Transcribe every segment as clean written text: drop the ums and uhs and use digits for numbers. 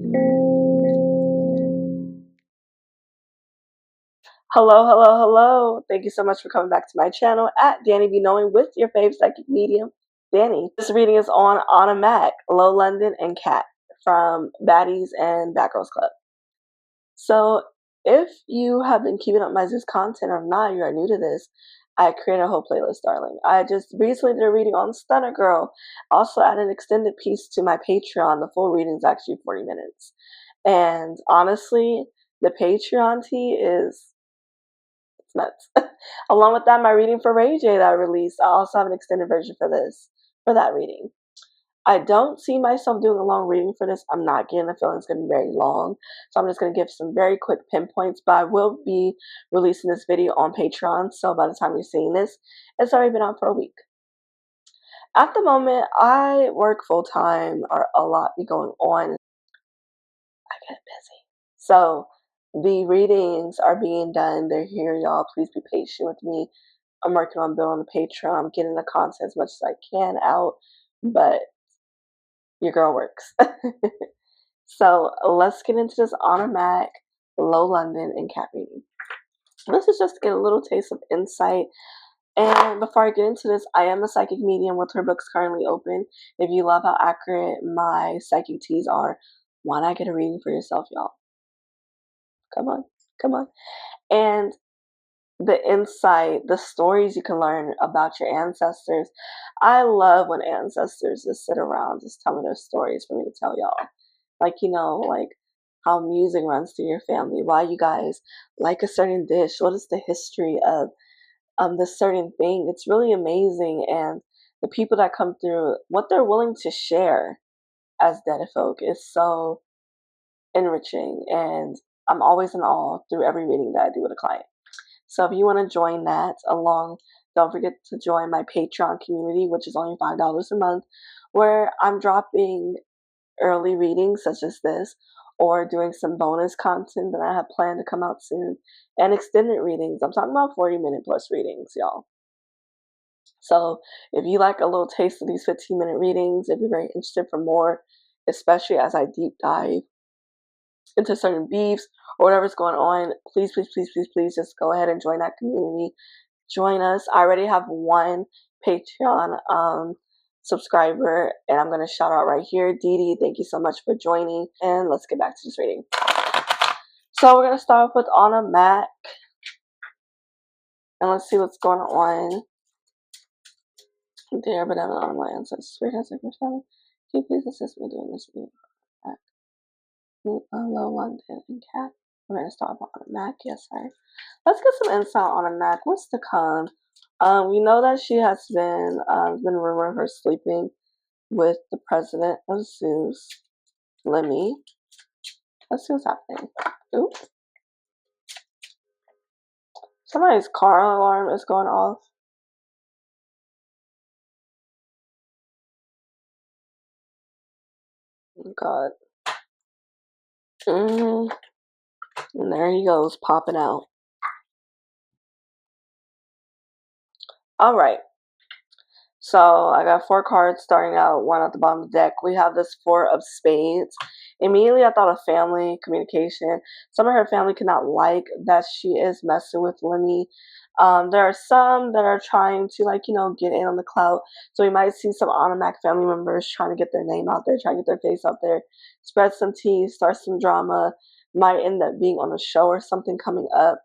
Hello, hello, hello. Thank you so much for coming back to my channel at Danny Be Knowing with your fave psychic medium, Danny. This reading is on Ahna Mac, Low London, and Cat from Baddies and Bad Girls Club. So, if you have been keeping up my Zeus content or not, you are new to this, I created a whole playlist, darling. I just recently did a reading on Stunner Girl. Also added an extended piece to my Patreon. The full reading is actually 40 minutes. And honestly, the Patreon tea is nuts. Along with that, my reading for Ray J that I released, I also have an extended version for that reading. I don't see myself doing a long reading for this. I'm not getting the feeling it's going to be very long. So I'm just going to give some very quick pinpoints, but I will be releasing this video on Patreon. So by the time you're seeing this, it's already been out for a week. At the moment, I work full time or a lot be going on. I get busy. So the readings are being done. They're here, y'all. Please be patient with me. I'm working on building the Patreon. I'm getting the content as much as I can out, but your girl works. So let's get into this Ahna Mac, Low London, and Cat reading. This is just to get a little taste of insight. And before I get into this, I am a psychic medium with her books currently open. If you love how accurate my psychic teas are, why not get a reading for yourself, y'all? Come on, come on. And the insight, the stories you can learn about your ancestors. I love when ancestors just sit around, just tell me their stories for me to tell y'all. Like, like how music runs through your family, why you guys like a certain dish, what is the history of this certain thing. It's really amazing. And the people that come through, what they're willing to share as dead folk is so enriching. And I'm always in awe through every reading that I do with a client. So if you want to join that along, don't forget to join my Patreon community, which is only $5 a month, where I'm dropping early readings such as this, or doing some bonus content that I have planned to come out soon, and extended readings. I'm talking about 40-minute plus readings, y'all. So if you like a little taste of these 15-minute readings, if you're very interested for more, especially as I deep dive into certain beefs or whatever's going on, please, please, please, please, please just go ahead and join that community. Join us. I already have one Patreon subscriber, and I'm going to shout out right here. Dee Dee, thank you so much for joining, and let's get back to this reading. So we're going to start off with Ahna Mac, and let's see what's going on. Dear benevolent on my ancestors, spirit has taken family. Can you please assist me doing this video? Low London and Cat. We're gonna start on Ahna Mac. Yes, sir. Let's get some insight on Ahna Mac. What's to come? We know that she has been rumored of her sleeping with the president of Zeus, Lemmy. Let's see what's happening. Oop. Somebody's car alarm is going off. Oh, God. And there he goes, popping out. All right. So I got 4 cards starting out, 1 at the bottom of the deck. We have this 4 of spades. Immediately I thought of family, communication. Some of her family could not like that she is messing with Lemmy. There are some that are trying to, like, get in on the clout. So we might see some Ahna Mac family members trying to get their name out there, trying to get their face out there, spread some tea, start some drama. Might end up being on a show or something coming up.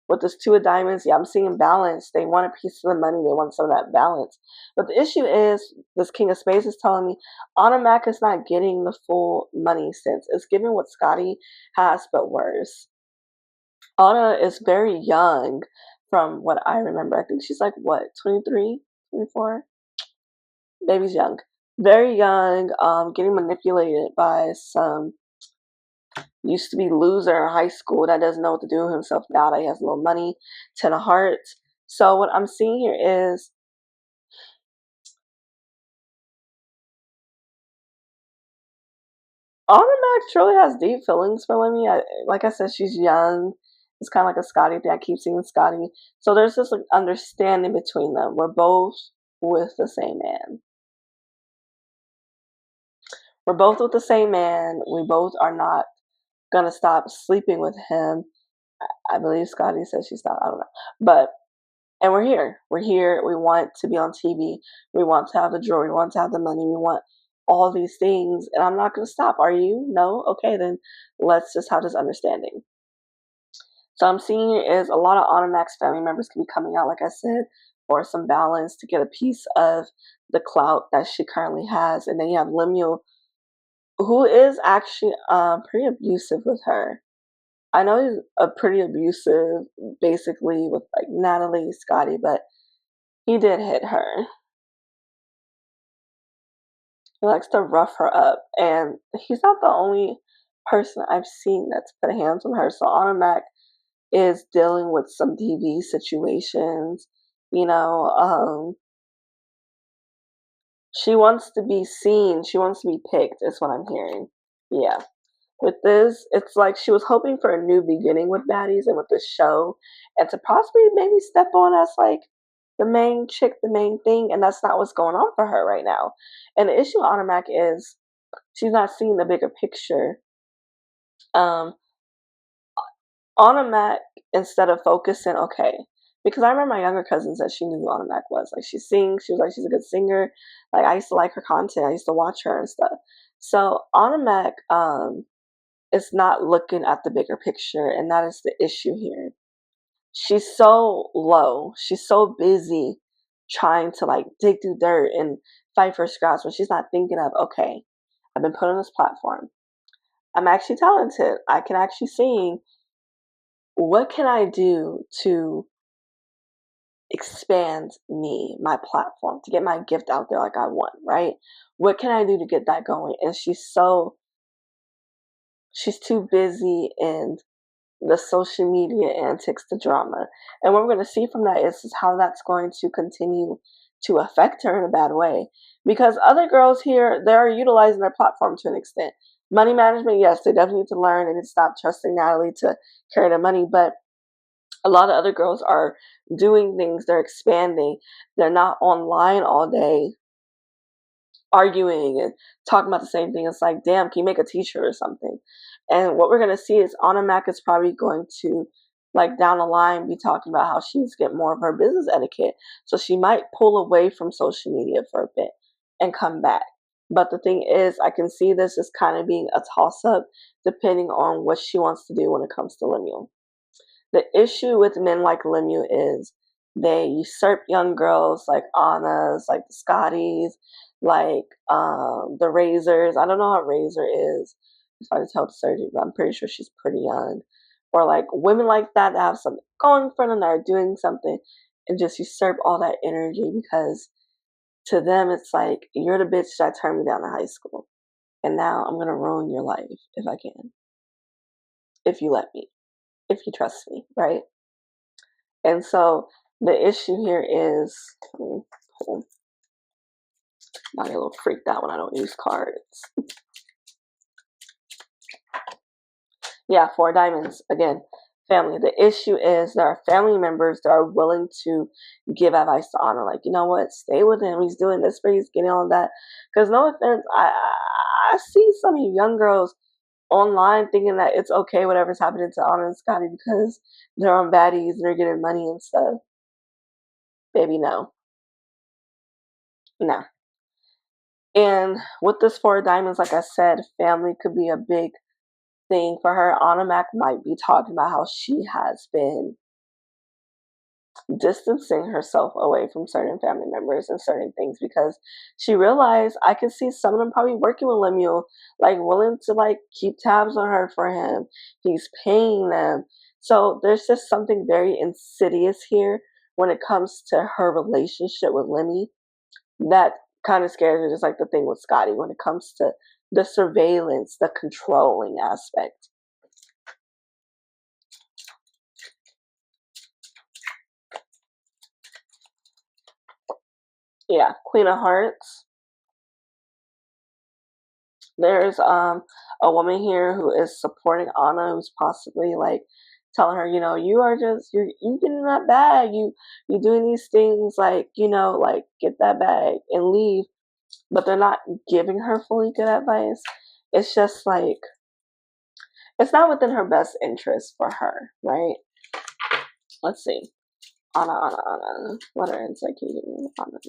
With this 2 of diamonds, yeah, I'm seeing balance. They want a piece of the money. They want some of that balance. But the issue is, this King of Spades is telling me Ahna Mac is not getting the full money sense. It's giving what Scotty has, but worse. Ahna is very young from what I remember. I think she's like, what, 23, 24? Baby's young. Very young, getting manipulated by some used to be loser in high school that doesn't know what to do with himself now that he has a little money, 10 of hearts. So what I'm seeing here is Ahna Mac truly has deep feelings for Lemmy. Like I said, she's young. It's kind of like a Scotty thing. I keep seeing Scotty. So there's this like understanding between them. We're both with the same man. We're both with the same man. We both are not gonna stop sleeping with him. I believe Scotty says she's not. I don't know, but and we're here. We're here. We want to be on TV. We want to have the jewelry. We want to have the money. We want all these things, and I'm not gonna stop. Are you? No. Okay, then let's just have this understanding. So I'm seeing is a lot of Ahna Mac's family members can be coming out, like I said, for some balance to get a piece of the clout that she currently has, and then you have Lemuel, who is actually pretty abusive with her. I know he's a pretty abusive, basically with like Natalie, Scotty, but he did hit her. He likes to rough her up, and he's not the only person I've seen that's put hands on her. So Ahna Mac is dealing with some DV situations. You know, she wants to be seen. She wants to be picked, is what I'm hearing. Yeah. With this, it's like she was hoping for a new beginning with Baddies and with the show, and to possibly maybe step on as like the main chick, the main thing, and that's not what's going on for her right now. And the issue with Ahna Mac is she's not seeing the bigger picture. Um, Ahna Mac, instead of focusing, okay, because I remember my younger cousin said she knew who Ahna Mac was. Like she sings, she was like she's a good singer. Like I used to like her content. I used to watch her and stuff. So Ahna Mac, is not looking at the bigger picture, and that is the issue here. She's so low. She's so busy trying to like dig through dirt and fight for scraps when she's not thinking of, okay, I've been put on this platform. I'm actually talented. I can actually sing. What can I do to expand me, my platform, to get my gift out there like I want, right? What can I do to get that going? And she's too busy in the social media antics, the drama. And what we're going to see from that is how that's going to continue to affect her in a bad way. Because other girls here, they're utilizing their platform to an extent. Money management, yes, they definitely need to learn and stop trusting Natalie to carry their money. But a lot of other girls are doing things, they're expanding. They're not online all day arguing and talking about the same thing. It's like, damn, can you make a t-shirt or something? And what we're going to see is Ahna Mac is probably going to, like down the line, be talking about how she needs to get more of her business etiquette. So she might pull away from social media for a bit and come back. But the thing is, I can see this as kind of being a toss-up depending on what she wants to do when it comes to Lemuel. The issue with men like Lemuel is they usurp young girls like Anna's, like the Scotties, like the Razors. I don't know how Razor is. It's hard to tell the surgery, but I'm pretty sure she's pretty young. Or like women like that have something going for them that are doing something and just usurp all that energy because to them it's like you're the bitch that turned me down in high school. And now I'm gonna ruin your life if I can. If you let me. If you trust me, right? And so the issue here is, I get a little freaked out when I don't use cards. Yeah, 4 diamonds. Again, family. The issue is there are family members that are willing to give advice to Ahna. Like, you know what? Stay with him. He's doing this for you. He's getting all that. Because no offense, I see some of you young girls online thinking that it's okay whatever's happening to Ahna and Scotty because they're on Baddies and they're getting money and stuff. Baby, no. No. And with this 4 diamonds, like I said, family could be a big thing for her. Ahna Mac might be talking about how she has been distancing herself away from certain family members and certain things because she realized I could see some of them probably working with Lemuel, like willing to like keep tabs on her for him. He's paying them. So there's just something very insidious here when it comes to her relationship with Lemmy that kind of scares me, just like the thing with Scotty when it comes to the surveillance, the controlling aspect. Yeah, Queen of Hearts. There's a woman here who is supporting Ahna, who's possibly like telling her, you know, you are just you getting that bag, you doing these things, like, you know, like get that bag and leave. but they're not giving her fully good advice. It's just like, it's not within her best interest for her, right? Let's see. Anna. What are insight can you give me? Anna.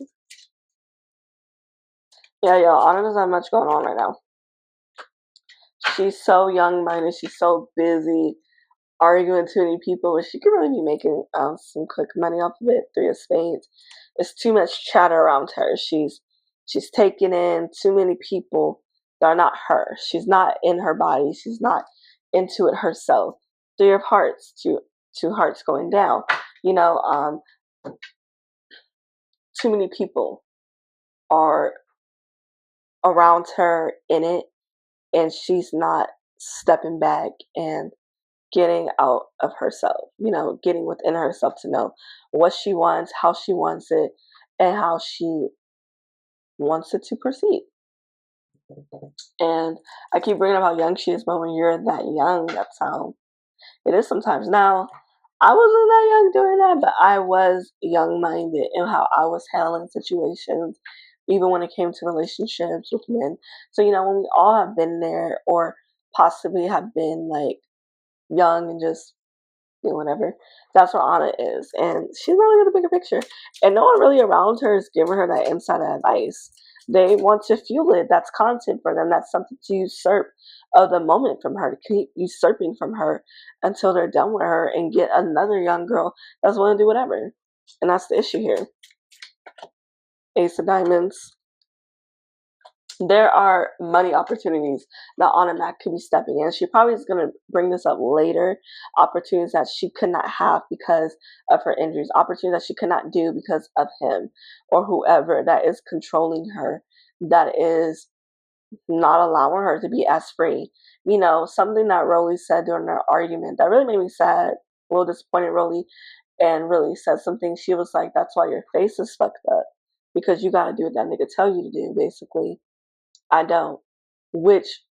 Yeah, Anna doesn't have much going on right now. She's so young-minded. She's so busy arguing with too many people, but she could really be making some quick money off of it. Three of Spades. It's too much chatter around her. She's taking in too many people that are not her. She's not in her body. She's not into it herself. Three of Hearts. Two hearts going down. Too many people are around her in it, and she's not stepping back and getting out of herself, getting within herself to know what she wants, how she wants it, and how she wants it to proceed. And I keep bringing up how young she is, but when you're that young, that's how it is sometimes. Now, I wasn't that young doing that, but I was young-minded in how I was handling situations, even when it came to relationships with men. So, when we all have been there, or possibly have been like young and just whatever, that's what Anna is. And she's really got the bigger picture. And no one really around her is giving her that inside advice. They want to fuel it. That's content for them. That's something to usurp of the moment from her, to keep usurping from her until they're done with her and get another young girl that's willing to do whatever. And that's the issue here. Ace of Diamonds. There are money opportunities that Ahna Mac could be stepping in. She probably is going to bring this up later. Opportunities that she could not have because of her injuries. Opportunities that she could not do because of him or whoever that is controlling her, that is not allowing her to be as free. Something that Rolly said during their argument that really made me sad, a little disappointed, Rolly, and really said something. She was like, that's why your face is fucked up, because you got to do what that nigga tell you to do, basically. I don't. Which,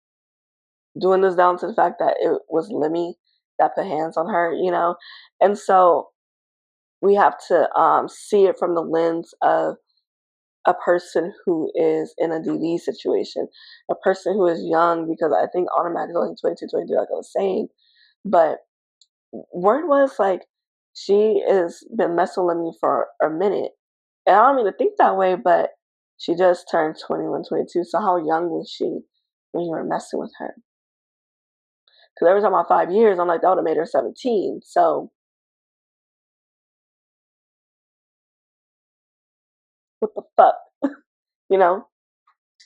doing this down to the fact that it was Lemmy that put hands on her, and so we have to see it from the lens of a person who is in a DV situation, a person who is young, because I think automatically only 22, 23, like I was saying, but word was like, she has been messing with me for a minute, and I don't mean to think that way, but she just turned 21, 22. So how young was she when you were messing with her? Because every time I 5 years, I'm like, that would have made her 17. So what the fuck, you know?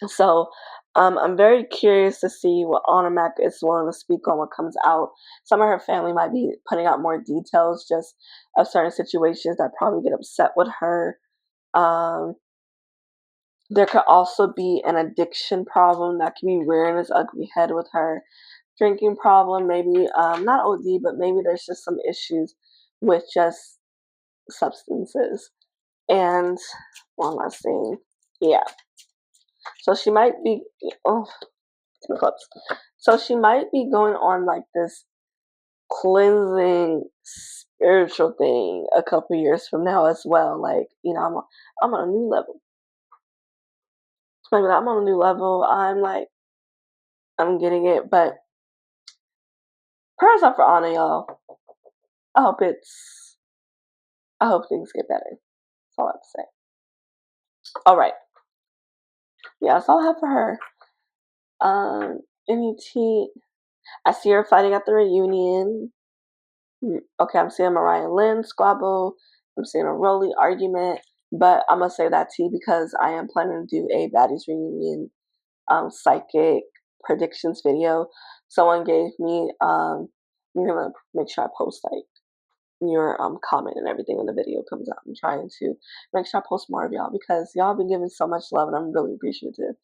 So I'm very curious to see what Ahna Mac is willing to speak on what comes out. Some of her family might be putting out more details just of certain situations that probably get upset with her. There could also be an addiction problem that could be rearing its ugly head with her. Drinking problem, maybe not OD, but maybe there's just some issues with just substances. And one last thing, yeah. So she might be, so she might be going on like this cleansing spiritual thing a couple years from now as well. Like, I'm on a new level. Maybe I'm on a new level. I'm getting it, but prayers up for Anna, y'all. I hope things get better. That's all I have to say. All right. Yeah, that's all I have for her. NET. I see her fighting at the reunion. Okay, I'm seeing Mariah Lynn squabble. I'm seeing a Rolly argument. But I'm going to say that to you because I am planning to do a Baddies reunion psychic predictions video. Someone gave me, I'm going to make sure I post like your comment and everything when the video comes out. I'm trying to make sure I post more of y'all because y'all been giving so much love and I'm really appreciative.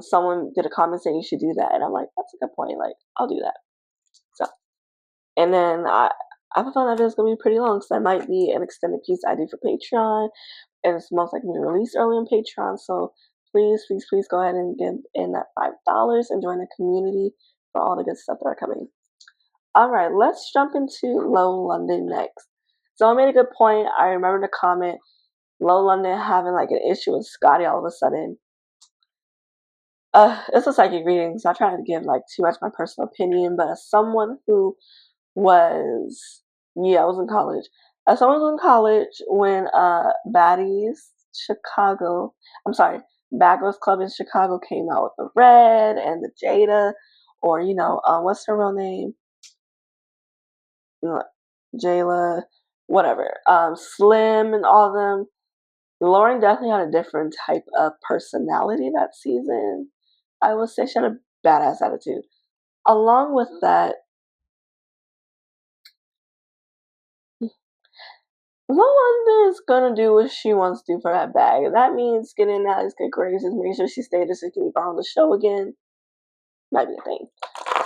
Someone did a comment saying you should do that, and I'm like, that's a good point. Like, I'll do that. So, and then I have a feeling that it's gonna be pretty long, so that might be an extended piece I do for Patreon, and it's most likely to be released early on Patreon. So please, please, please go ahead and give in that $5 and join the community for all the good stuff that are coming. All right, let's jump into Low London next. So I made a good point. I remember the comment, Low London having like an issue with Scotty all of a sudden. It's a psychic reading, so I try not to give like too much my personal opinion. But as someone who was, yeah, I was in college. As someone who was in college when Baddies Chicago, I'm sorry, Bad Girls Club in Chicago came out with the Red and the Jada, or what's her real name? Jayla, whatever. Slim and all of them. Lauren definitely had a different type of personality that season. I would say she had a badass attitude. Along with that, Lolanda is gonna do what she wants to do for that bag. If that means getting that is good graces, make sure she stays so she can be on the show again. Might be a thing.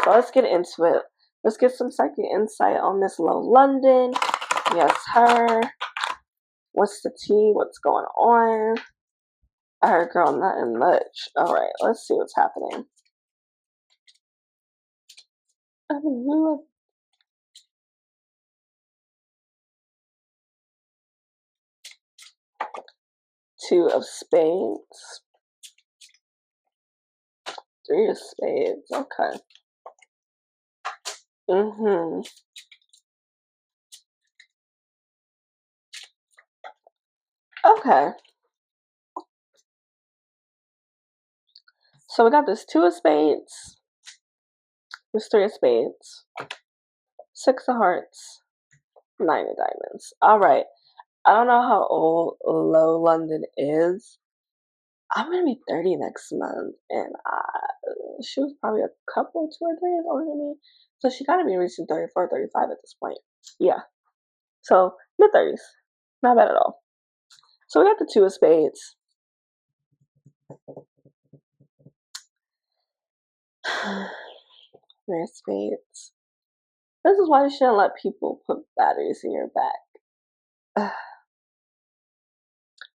So let's get into it. Let's get some second insight on Miss Low London. Yes, her. What's the tea? What's going on? I heard, girl, nothing much. All right, let's see what's happening. Two of spades. Three of spades. Okay. Okay. So we got this two of spades. This three of spades. Six of hearts. Nine of diamonds. All right. I don't know how old Low London is. I'm gonna be 30 next month, and she was probably a couple, 2 or 3 years older than me. So she gotta be reaching 34, 35 at this point. Yeah. So mid 30s. Not bad at all. So we got the two of spades. Three of spades. This is why you shouldn't let people put batteries in your back.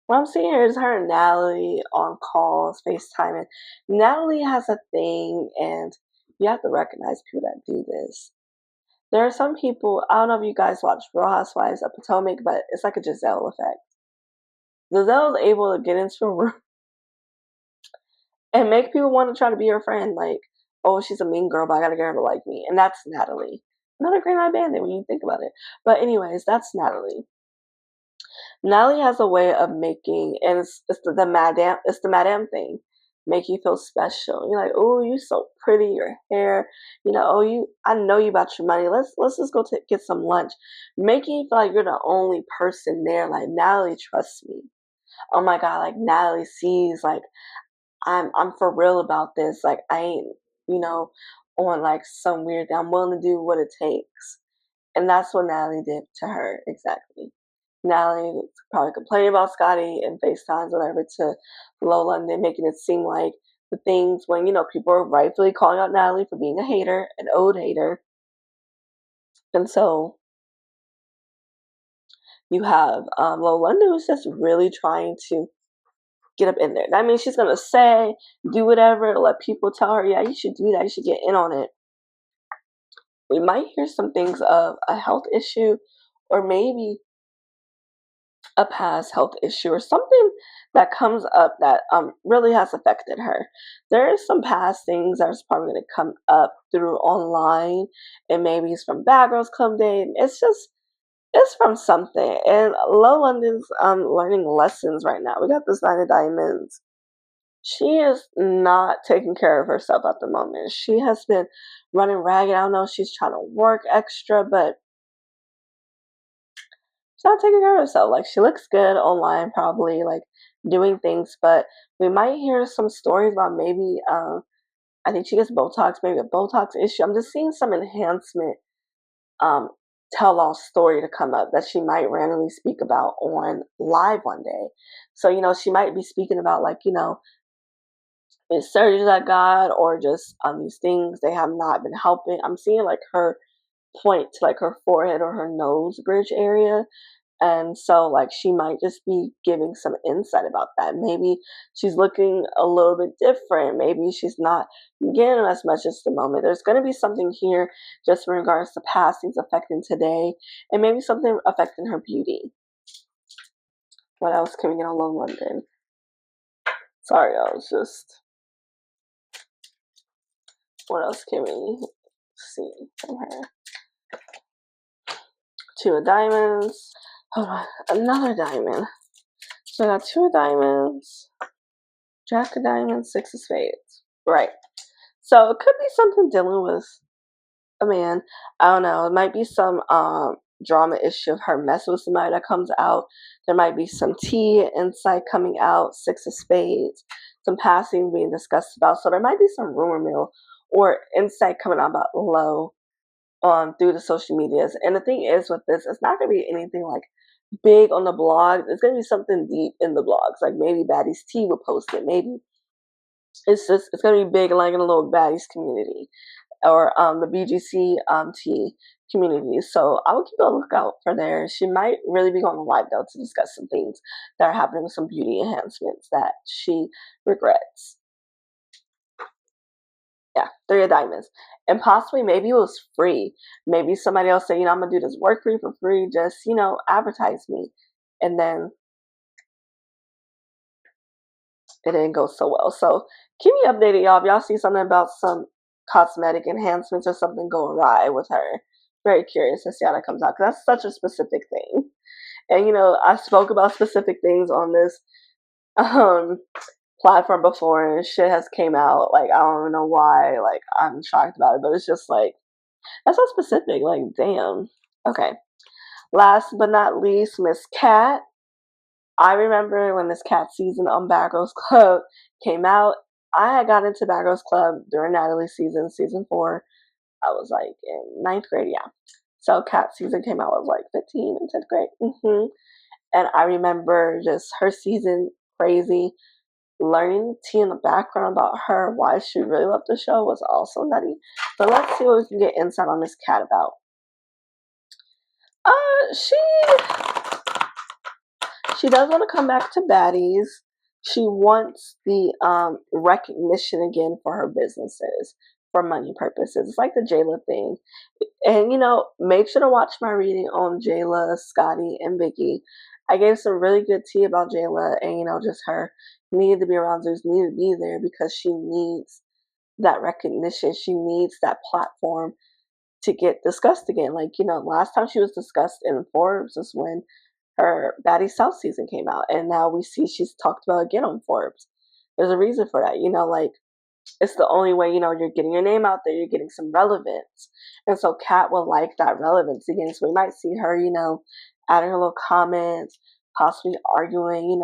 What I'm seeing here is her and Natalie on calls, FaceTiming. Natalie has a thing, and you have to recognize people that do this. There are some people, I don't know if you guys watch Real Housewives of Potomac, but it's like a Giselle effect. Giselle is able to get into a room and make people want to try to be her friend. Like, oh, she's a mean girl, but I gotta get her to like me. And that's Natalie. Another Green Eye Bandit when you think about it. But anyways, that's Natalie. Natalie has a way of making, and it's the madame thing, make you feel special. You're like, oh, you so pretty, your hair, oh, I know you about your money. Let's just go get some lunch, making you feel like you're the only person there. Like, Natalie trusts me. Oh my god, like Natalie sees, like I'm for real about this. Like, I ain't, on like some weird thing. I'm willing to do what it takes, and that's what Natalie did to her exactly. Natalie probably complaining about Scotty and FaceTimes, whatever, to Low London, making it seem like the things when, people are rightfully calling out Natalie for being a hater, an old hater. And so you have Low London who's just really trying to get up in there. That means she's going to say, do whatever, let people tell her, yeah, you should do that, you should get in on it. We might hear some things of a health issue, or maybe a past health issue, or something that comes up that really has affected her. There is some past things that's probably going to come up through online, and maybe it's from Bad Girls Club Day. It's from something. And Low London's learning lessons right now. We got this Nine of Diamonds. She is not taking care of herself at the moment. She has been running ragged. I don't know if she's trying to work extra, but she's not taking care of herself. Like, she looks good online, probably like doing things, but we might hear some stories about maybe I think she gets Botox, maybe a Botox issue. I'm just seeing some enhancement tell all story to come up that she might randomly speak about on live one day. So, she might be speaking about, like, these surgeries I got, or just these things they have not been helping. I'm seeing like her point to like her forehead or her nose bridge area. And so, like, she might just be giving some insight about that. Maybe she's looking a little bit different. Maybe she's not getting as much as the moment. There's going to be something here just in regards to past things affecting today, and maybe something affecting her beauty. What else can we get on Low London? Sorry, I was just What else can we see from her? Two of diamonds. Hold on, another diamond. So I got two of diamonds, jack of diamonds, six of spades. Right. So it could be something dealing with a man. I don't know. It might be some drama issue of her messing with somebody that comes out. There might be some tea insight coming out, six of spades, some passing being discussed about. So there might be some rumor mill or insight coming out about low through the social medias. And the thing is with this, it's not gonna be anything like big on the blog. It's gonna be something deep in the blogs. Like maybe Baddies T will post it. Maybe it's gonna be big like in a little Baddies community or the BGC T community. So I will keep a lookout for there. She might really be going on live though to discuss some things that are happening with some beauty enhancements that she regrets. Yeah, three of diamonds. And possibly maybe it was free. Maybe somebody else said, I'm gonna do this work for you for free, just advertise me. And then it didn't go so well. So keep me updated, y'all. If y'all see something about some cosmetic enhancements or something go awry with her, very curious to see how that comes out, because that's such a specific thing. And I spoke about specific things on this platform before, and shit has came out. Like I don't even know why. Like I'm shocked about it, but it's just like that's so specific. Like damn. Okay. Last but not least, Miss Cat. I remember when this Cat season on Bad Girls Club came out. I had got into Bad Girls Club during Natalie's season 4. I was like in 9th grade, yeah. So Cat season came out. I was like 15 in 10th grade. And I remember just her season crazy. Learning tea in the background about her, why she really loved the show was also nutty. So let's see what we can get insight on this Cat about. She does want to come back to Baddies. She wants the recognition again for her businesses for money purposes. It's like the Jayla thing. And make sure to watch my reading on Jayla, Scotty, and Vicky. I gave some really good tea about Jayla and just her needed to be around Zeus, needed to be there because she needs that recognition. She needs that platform to get discussed again. Like, last time she was discussed in Forbes is when her Baddies South season came out, and now we see she's talked about again on Forbes. There's a reason for that, like it's the only way, you're getting your name out there, you're getting some relevance. And so Kat will like that relevance again. So we might see her, adding her little comments, possibly arguing,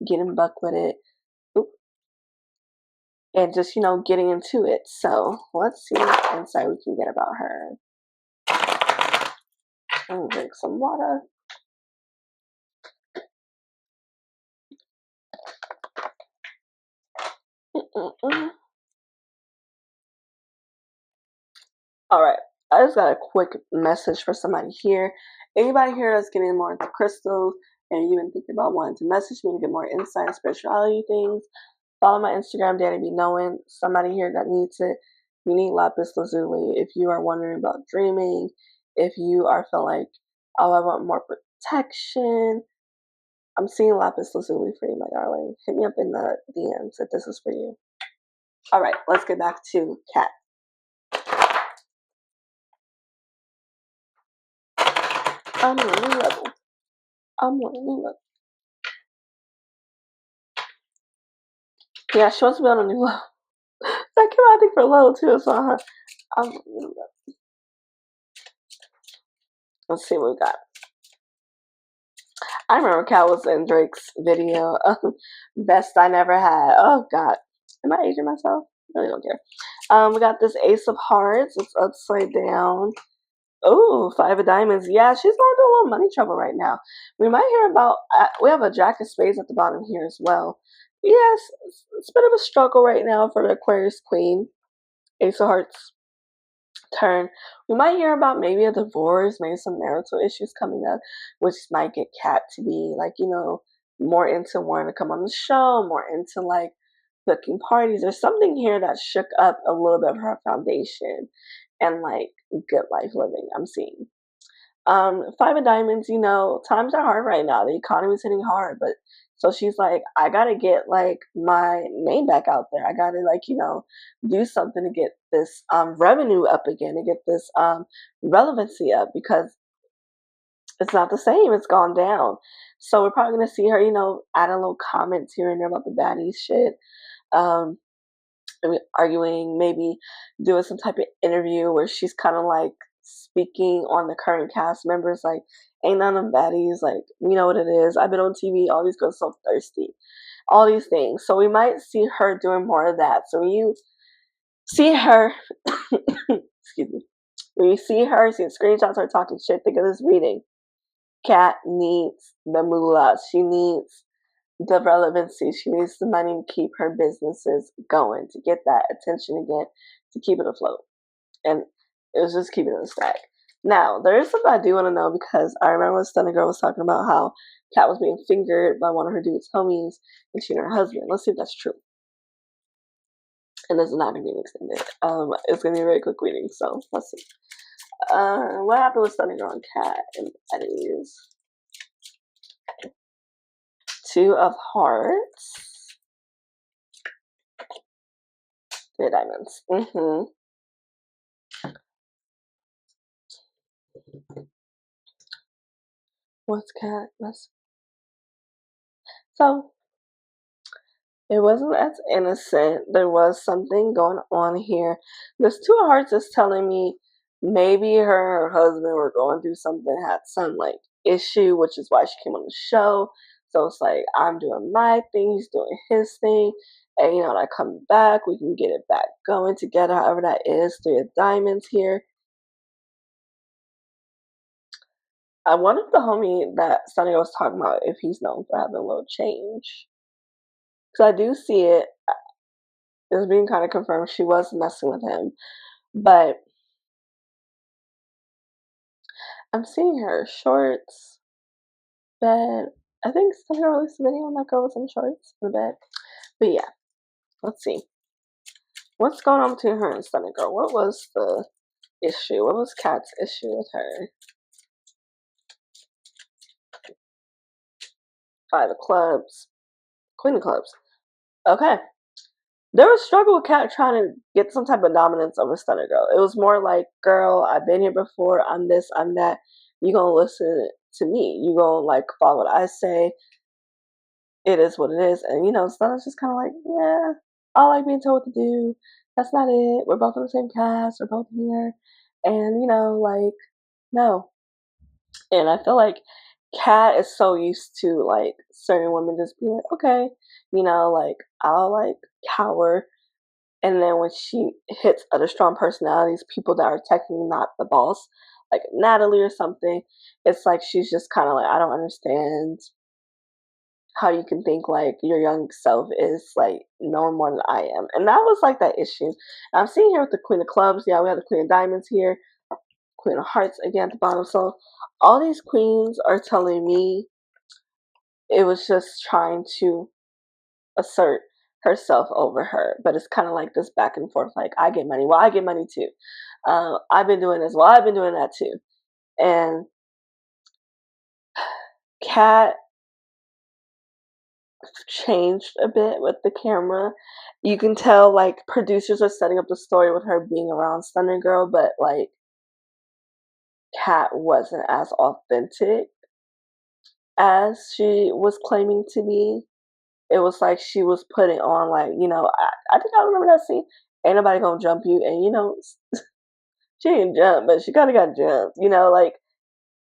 getting buck with it. Oop. And just, getting into it. So let's see what insight we can get about her. I'm gonna drink some water. All right, I just got a quick message for somebody here. Anybody here that's getting more into crystals and you've been thinking about wanting to message me to get more insight and spirituality things, follow my Instagram, Danny Be Knowing. Somebody here that needs it, you need lapis lazuli. If you are wondering about dreaming, if you are feeling like, oh, I want more protection, I'm seeing lapis lazuli for you, my darling. Hit me up in the DMs if this is for you. All right, let's get back to Kat. I'm on a new level. Yeah, she wants to be on a new level. That came out, I think, for low too. So I'm on a new level. Let's see what we got. I remember Cal was in Drake's video, Best I Never Had. Oh God, am I aging myself? I really don't care. We got this Ace of Hearts. It's upside down. Oh, 5 of Diamonds. Yeah, she's going through a little money trouble right now. We might hear about, we have a Jack of Spades at the bottom here as well. Yes, it's a bit of a struggle right now for the Aquarius Queen. Ace of Hearts turn. We might hear about maybe a divorce, maybe some marital issues coming up, which might get Kat to be like, more into wanting to come on the show, more into like booking parties. There's something here that shook up a little bit of her foundation and like good life living, I'm seeing. 5 of Diamonds, times are hard right now. The economy's hitting hard, but so she's like, I gotta get like my name back out there. I gotta like, do something to get this revenue up again, to get this relevancy up, because it's not the same. It's gone down. So we're probably gonna see her, adding little comments here and there about the baddies shit. Um, arguing, maybe doing some type of interview where she's kind of like speaking on the current cast members, like, ain't none of them baddies, like, you know what it is. I've been on TV, all these girls so thirsty, all these things. So we might see her doing more of that. So when you see her, excuse me, when you see her, see screenshots of her talking shit, think of this reading. Cat needs the moolah. She needs the relevancy. She needs the money to keep her businesses going, to get that attention again, to keep it afloat. And it was just keeping it in stack. Now, there is something I do want to know, because I remember when Stunner Girl was talking about how Kat was being fingered by one of her dude's homies and she and her husband. Let's see if that's true. And this is not going to be extended. It's going to be a very quick reading, so let's see. What happened with Stunner Girl and Kat and Baddies? Two of Hearts. Three of Diamonds. What's Kat? So, it wasn't as innocent. There was something going on here. This Two of Hearts is telling me maybe her and her husband were going through something, had some like issue, which is why she came on the show. So it's like, I'm doing my thing, he's doing his thing, and when I come back, we can get it back going together, however that is. Three of Diamonds here. I wonder if the homie that Sunny was talking about, if he's known for having a little change. Because I do see it. It's being kind of confirmed she was messing with him. But I'm seeing her shorts, bed. I think Sunny released a video on that girl with some shorts in the bed. But yeah, let's see. What's going on between her and Sunny Girl? What was the issue? What was Kat's issue with her? Five of Clubs. Queen of Clubs. Okay. There was struggle with Kat trying to get some type of dominance over Stunner Girl. It was more like, girl, I've been here before, I'm this, I'm that. You gonna listen to me. You gonna like follow what I say. It is what it is. And Stunner's just kinda like, yeah, I like being told what to do. That's not it. We're both on the same cast, we're both here. And like, no. And I feel like Kat is so used to like certain women just being like, okay, like I'll like cower. And then when she hits other strong personalities, people that are technically not the boss, like Natalie or something, it's like she's just kind of like, I don't understand how you can think like your young self is like knowing more than I am. And that was like that issue. I'm seeing here with the Queen of Clubs. Yeah, we have the Queen of Diamonds here. Queen of Hearts again at the bottom. So all these queens are telling me it was just trying to assert herself over her. But it's kind of like this back and forth, like, I get money, well, I get money too. I've been doing this, well, I've been doing that too. And Kat changed a bit with the camera. You can tell like producers are setting up the story with her being around Stunner Girl, but like Kat wasn't as authentic as she was claiming to be. It was like she was putting on like, I think I remember that scene. Ain't nobody gonna jump you, and she didn't jump, but she kind of got jumped, like,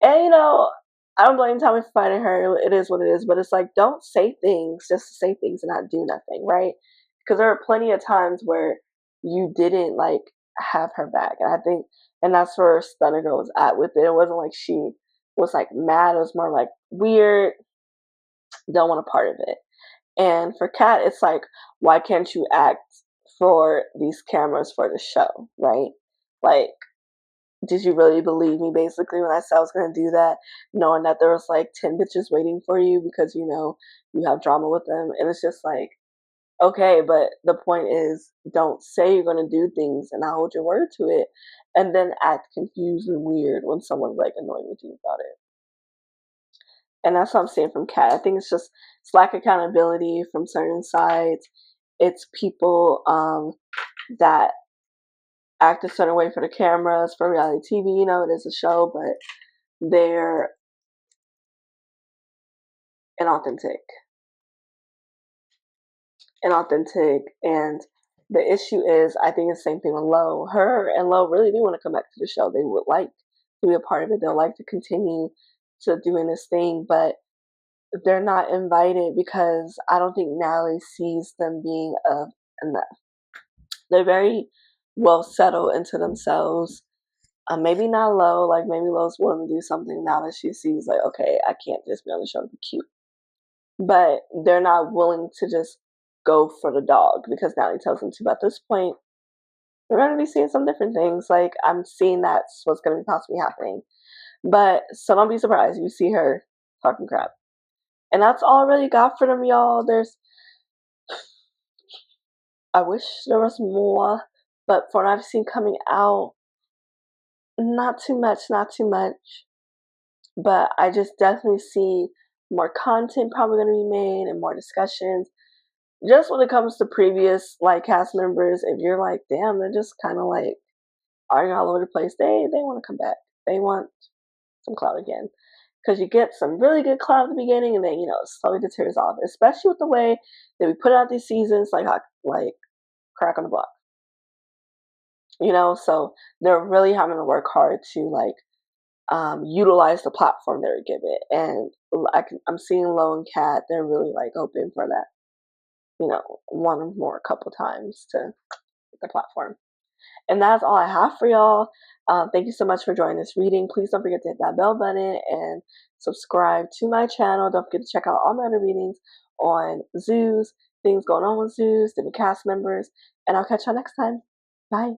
and I don't blame Tommy for fighting her. It is what it is, but it's like, don't say things just to say things and not do nothing, right? Because there are plenty of times where you didn't like have her back, and I think, and that's where Stunner Girl was at with it. It wasn't like she was like mad. It was more like weird, don't want a part of it. And for Kat, it's like, why can't you act for these cameras for the show, right? Like, did you really believe me, basically, when I said I was going to do that, knowing that there was like 10 bitches waiting for you because, you have drama with them? And it's just like, okay, but the point is, don't say you're going to do things and not hold your word to it, and then act confused and weird when someone's like annoying with you about it. And that's what I'm seeing from Kat. I think it's lack of accountability from certain sides. It's people that act a certain way for the cameras, for reality TV. You know, it is a show, but they're inauthentic. And the issue is, I think it's the same thing with Lo. Her and Lo really do want to come back to the show. They would like to be a part of it. They'll like to continue to doing this thing, but they're not invited because I don't think Natalie sees them being enough. They're very well settled into themselves. Maybe not Lo, like maybe Lo's willing to do something now that she sees, like, okay, I can't just be on the show to be cute. But they're not willing to just go for the dog because Natalie tells them to. But at this point, we're going to be seeing some different things. Like, I'm seeing that's what's going to be possibly happening. But so don't be surprised if you see her talking crap. And that's all I really got for them, y'all. I wish there was more, but for what I've seen coming out, not too much. But I just definitely see more content probably going to be made and more discussions. Just when it comes to previous like cast members, if you're like, damn, they're just kind of like arguing all over the place, they want to come back. They want some clout again. Because you get some really good clout at the beginning, and then, you know, it slowly deters off. Especially with the way that we put out these seasons, like crack on the block. You know, so they're really having to work hard to like utilize the platform they're given. And I'm seeing Lo and Kat, they're really like open for that. You know, one or more a couple times to get the platform. And that's all I have for y'all. Thank you so much for joining this reading. Please don't forget to hit that bell button and subscribe to my channel. Don't forget to check out all my other readings on Zeus, things going on with Zeus, the new cast members, and I'll catch y'all next time. Bye.